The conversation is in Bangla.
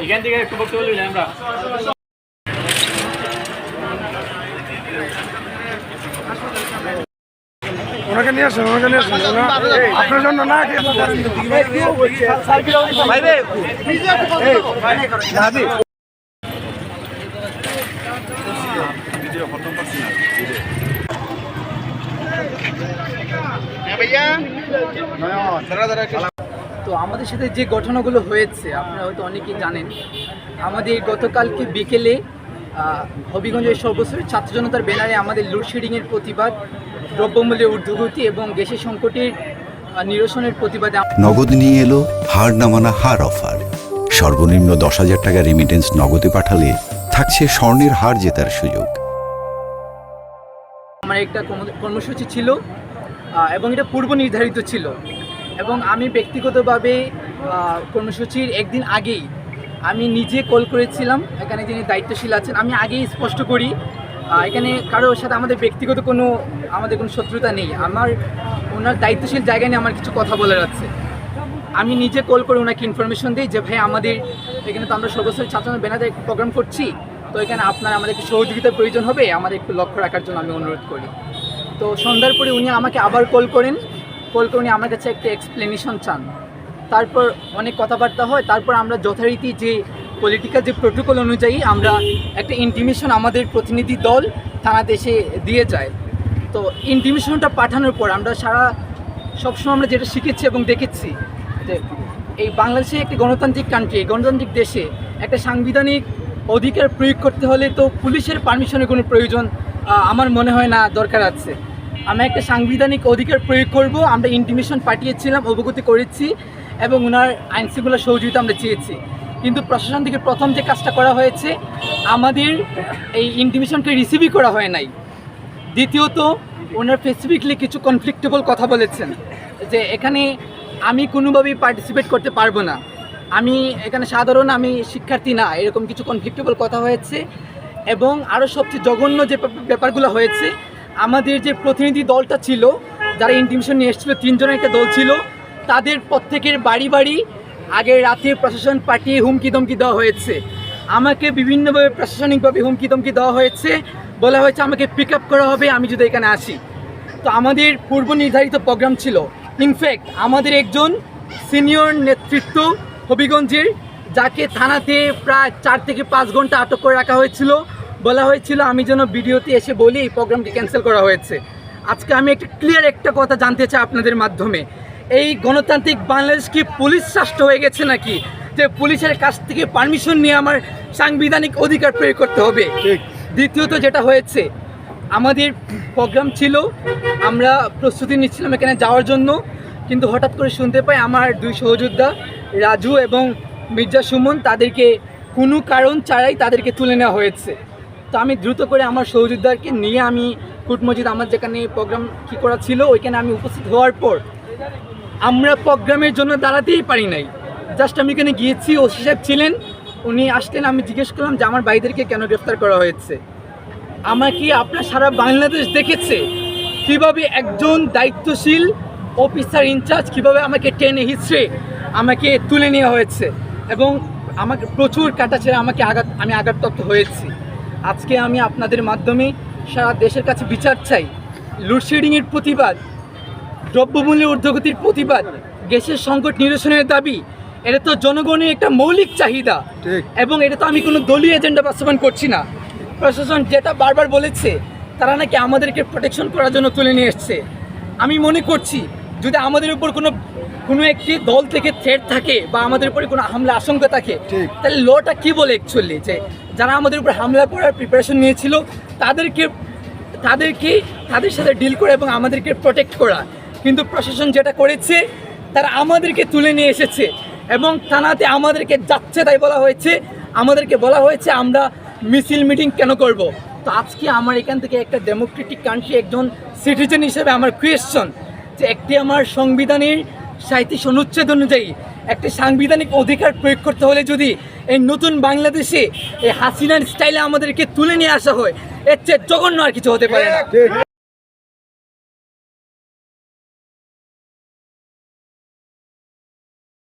এখান থেকে একটু বক্তব্য দিলেন আমরা ওনাকে নিয়ে আসেন, ওনাকে নিয়ে আসেন, আপনার জন্য না তো আমাদের সাথে যে ঘটনাগুলো হয়েছে আপনারা হয়তো অনেকেই জানেন। আমাদের গতকালকে বিকেলে হবিগঞ্জের সর্বস্তরের ছাত্র জনতার ব্যানারে আমাদের লোডশেডিংয়ের প্রতিবাদ, দ্রব্যমূল্যের ঊর্ধ্বগতি এবং গ্যাসের সংকটের নিরসনের প্রতিবাদে নগদ নিয়ে এলো হার নামানা হার অফার। সর্বনিম্ন 10,000 টাকা রেমিটেন্স নগদে পাঠালে থাকছে স্বর্ণের হার জেতার সুযোগ। আমার একটা কর্মসূচি ছিল এবং এটা পূর্ব নির্ধারিত ছিল এবং আমি ব্যক্তিগতভাবে কর্মসূচির একদিন আগেই আমি নিজে কল করেছিলাম। এখানে যিনি দায়িত্বশীল আছেন, আমি আগেই স্পষ্ট করি এখানে কারোর সাথে আমাদের ব্যক্তিগত কোনো শত্রুতা নেই। ওনার দায়িত্বশীল জায়গায় নিয়ে আমার কিছু কথা বলার আছে। আমি নিজে কল করে ওনাকে ইনফরমেশন দিই যে ভাই আমাদের এখানে তো আমরা সর্বস্তরের ছাত্র ব্যানারে একটা প্রোগ্রাম করছি, তো এখানে আমাদের একটু সহযোগিতার প্রয়োজন হবে, আমাদের একটু লক্ষ্য রাখার জন্য আমি অনুরোধ করি। তো সন্ধ্যার পরে উনি আমাকে আবার কল করে উনি আমার কাছে একটা এক্সপ্লেনেশন চান। তারপর অনেক কথাবার্তা হয়। তারপর আমরা যথারীতি যে পলিটিক্যাল যে প্রোটোকল অনুযায়ী আমরা একটা ইন্টিমেশন আমাদের প্রতিনিধি দল থানাতে এসে দিয়ে যায়। তো ইন্টিমেশনটা পাঠানোর পর আমরা সবসময় আমরা যেটা শিখেছি এবং দেখেছি যে এই বাংলাদেশে একটি গণতান্ত্রিক কান্ট্রি, গণতান্ত্রিক দেশে একটা সাংবিধানিক অধিকার প্রয়োগ করতে হলে তো পুলিশের পারমিশনের কোনো প্রয়োজন আমার মনে হয় না দরকার আছে। আমরা একটা সাংবিধানিক অধিকার প্রয়োগ করব, আমরা ইন্টিমেশন পাঠিয়েছিলাম, অবগতি করেছি এবং ওনার আইনশৃঙ্খলা সহযোগিতা আমরা চেয়েছি। কিন্তু প্রশাসন থেকে প্রথম যে কাজটা করা হয়েছে, আমাদের এই ইন্টিমেশনকে রিসিভই করা হয় নাই। দ্বিতীয়ত ওনার স্পেসিফিকলি কিছু কনফ্লিক্টেবল কথা বলেছেন যে এখানে আমি কোনোভাবেই পার্টিসিপেট করতে পারবো না, আমি এখানে সাধারণ আমি শিক্ষার্থী না, এরকম কিছু কনফ্লিক্টেবল কথা হয়েছে। এবং আরও সবচেয়ে জঘন্য যে ব্যাপারগুলো হয়েছে, আমাদের যে প্রতিনিধি দলটা ছিল যারা ইন্টিমেশন নিয়ে এসেছিলো, 3 জনের একটা দল ছিল, তাদের প্রত্যেকের বাড়ি বাড়ি আগের রাতে প্রশাসন পাঠিয়ে হুমকি ধমকি দেওয়া হয়েছে। আমাকে বিভিন্নভাবে প্রশাসনিকভাবে হুমকি ধমকি দেওয়া হয়েছে, বলা হয়েছে আমাকে পিক আপ করা হবে আমি যদি এখানে আসি। তো আমাদের পূর্ব নির্ধারিত প্রোগ্রাম ছিল। ইনফ্যাক্ট আমাদের একজন সিনিয়র নেতৃত্ব হবিগঞ্জের, যাকে থানাতে প্রায় 4 থেকে 5 ঘন্টা আটক করে রাখা হয়েছিল, বলা হয়েছিল আমি যেন ভিডিওতে এসে বলি এই প্রোগ্রামটি ক্যান্সেল করা হয়েছে। আজকে আমি একটা কথা জানতে চাই আপনাদের মাধ্যমে, এই গণতান্ত্রিক বাংলাদেশ কি পুলিশ রাষ্ট্র হয়ে গেছে নাকি যে পুলিশের কাছ থেকে পারমিশন নিয়ে আমার সাংবিধানিক অধিকার প্রয়োগ করতে হবে? দ্বিতীয়ত যেটা হয়েছে, আমাদের প্রোগ্রাম ছিল, আমরা প্রস্তুতি নিচ্ছিলাম এখানে যাওয়ার জন্য, কিন্তু হঠাৎ করে শুনতে পাই আমার 2 সহযোদ্ধা রাজু এবং মির্জা সুমন, তাদেরকে কোনো কারণ ছাড়াই তাদেরকে তুলে নেওয়া হয়েছে। তো আমি দ্রুত করে আমার সহযোদ্ধাকে নিয়ে আমি কুট মসজিদ আমার যেখানে প্রোগ্রাম কী করা ছিল ওইখানে আমি উপস্থিত হওয়ার পর আমরা প্রোগ্রামের জন্য দাঁড়াতেই পারি নাই। জাস্ট আমি এখানে গিয়েছি, ওসি সাহেব ছিলেন, উনি আসলেন, আমি জিজ্ঞেস করলাম যে আমার ভাইদেরকে কেন গ্রেফতার করা হয়েছে। আমাকে আপনার সারা বাংলাদেশ দেখেছে কীভাবে একজন দায়িত্বশীল অফিসার ইনচার্জ কীভাবে আমাকে টেনে হিচড়ে আমাকে তুলে নেওয়া হয়েছে এবং আমাকে প্রচুর কাটা ছেড়ে আমি আঘাতপ্রাপ্ত হয়েছি। আজকে আমি আপনাদের মাধ্যমে সারা দেশের কাছে বিচার চাই। লোডশেডিংয়ের প্রতিবাদ, দ্রব্যমূল্যের ঊর্ধ্বগতির প্রতিবাদ, গ্যাসের সংকট নিরসনের দাবি, এটা তো জনগণের একটা মৌলিক চাহিদা এবং এটা তো আমি কোনো দলীয় এজেন্ডা বাস্তবায়ন করছি না। প্রশাসন যেটা বারবার বলেছে, তারা নাকি আমাদেরকে প্রোটেকশন করার জন্য তুলে নিয়ে এসছে। আমি মনে করছি যদি আমাদের উপর কোনো একটি দল থেকে থ্রেট থাকে বা আমাদের উপরে কোনো হামলা আশঙ্কা থাকে, তাহলে লটা কি বলে অ্যাকচুয়ালি যে যারা আমাদের উপর হামলা করার প্রিপারেশন নিয়েছিল তাদের সাথে ডিল করা এবং আমাদেরকে প্রোটেক্ট করা। কিন্তু প্রশাসন যেটা করেছে, তারা আমাদেরকে তুলে নিয়ে এসেছে এবং থানাতে আমাদেরকে যাচ্ছে তাই বলা হয়েছে, আমাদেরকে বলা হয়েছে আমরা মিছিল মিটিং কেন করব। তো আজকে আমার এখান থেকে একটা ডেমোক্রেটিক কান্ট্রি একজন সিটিজেন হিসেবে আমার কোয়েশ্চন যে একটি আমার সংবিধানের 37 অনুচ্ছেদ অনুযায়ী একটা সাংবিধানিক অধিকার প্রয়োগ করতে হলে যদি এই নতুন বাংলাদেশে এই হাসিনার স্টাইলে আমাদেরকে তুলে নিয়ে আসা হয়, এর চেয়ে জঘন্য আর কিছু হতে পারে না।